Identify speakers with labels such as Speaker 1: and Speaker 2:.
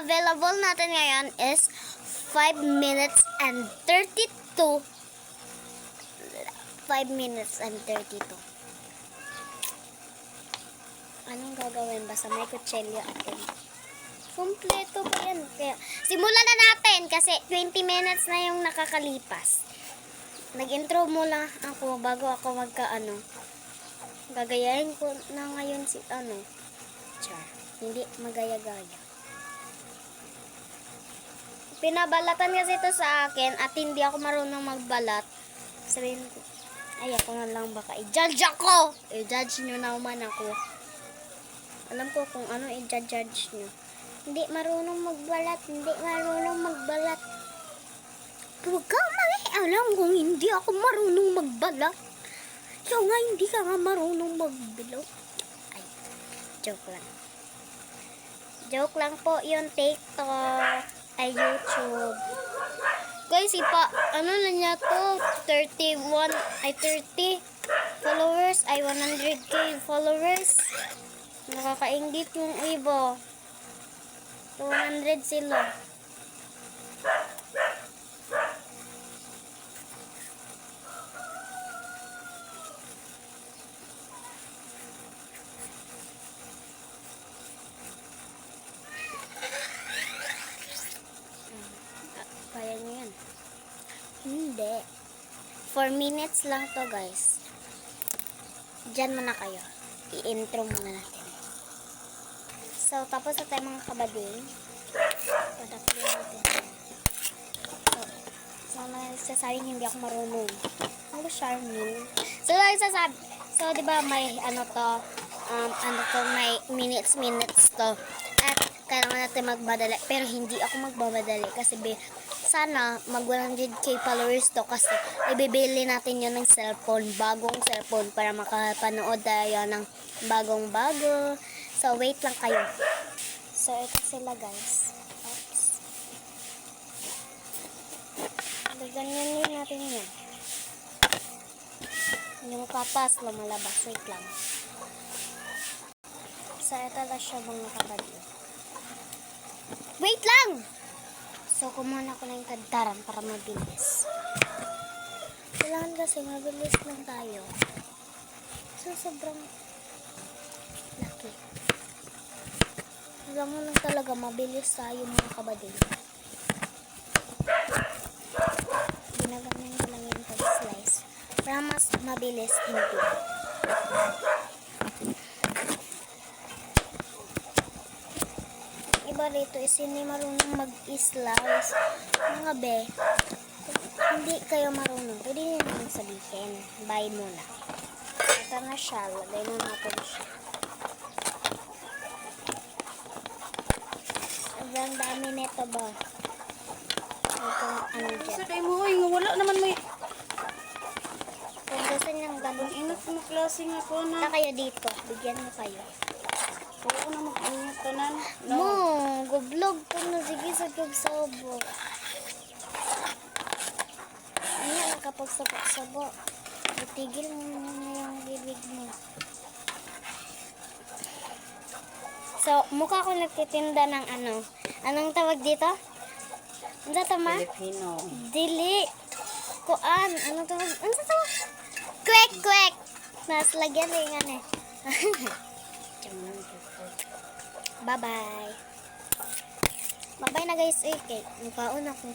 Speaker 1: available natin ngayon is 5 minutes and 32. 5 minutes and 32. Anong gagawin? Basta may kutsilyo atin. Kompleto pa yan. Kaya, simulan na natin kasi 20 minutes na yung nakakalipas. Nag-intro muna ako bago ako magka-ano. Gagayahin ko na ngayon si Char. Hindi magaya-gaya. Pinabalatan kasi ito sa akin at hindi ako marunong magbalat. Sabihin ko, ay ako na lang baka i-judge ako. I-judge nyo naman ako. Alam ko kung ano i-judge nyo. Hindi marunong magbalat. Hindi marunong magbalat. Huwag ka alam kung hindi ako marunong magbalat. Ikaw nga hindi ka nga marunong magbilog. Ay, joke lang. Joke lang po yung TikTok ay YouTube. Guys, ano na niya to? 30 followers ay 100k followers. Nakakaingit yung iba. 200 sila. Kaya nyo yan. Hindi. 4 minutes lang to guys. Diyan muna kayo. I-intro muna natin. So, tapos na tayo mga kabading. Padaklin natin. So, nagsasabing hindi ako marunong. Ano Charmin? So, nagsasabi. So, di ba may may minutes to. At kailangan natin magbadali. Pero hindi ako magbabadali kasi sana mag 100k followers to kasi ibibili natin yun ng cellphone, bagong cellphone para makapanood tayo ng bagong-bago. So, wait lang kayo. So, ito sila guys. Oops. Ganyan natin yun. Yung kapas lumalabas. Wait lang. So, ito na siya mga kabadyo. Wait lang! So, kumuha ko na yung kantaran para mabilis. Kailangan kasi mabilis lang tayo. So, sobrang laki. Kailangan lang talaga mabilis tayo mga kabading. Ginaganyan ko lang yung pag-slice. Para mas mabilis hindi. Iba rito is hindi marunong mag-slice. Mga be, hindi kayo marunong. Pwede nyo naman sabihin. Bye muna. Ito na siya. Lagay na natin siya. Ang dami nito ba? Ito ano dyan.
Speaker 2: Sa kayo mo, wala naman may...
Speaker 1: Kung gusto niyang ganun.
Speaker 2: Ingat mo klase nga po na.
Speaker 1: Punta kayo dito. Bigyan mo kayo.
Speaker 2: Oo na mag-ingat ka na.
Speaker 1: No, gublog ko na. Sige sa gugsabo. Ano yan kapag sabo? Itigil mo na yung bibig mo. So, mukha ko nagtitinda ng anong tawag dito? Ano tama?
Speaker 2: Filipino.
Speaker 1: Dili. Kuan. Anong tawag? Ano tawag? Kwek. Naslagyan eh nga eh. Bye-bye. Bye-bye na guys. Okay. Mukhaon ako.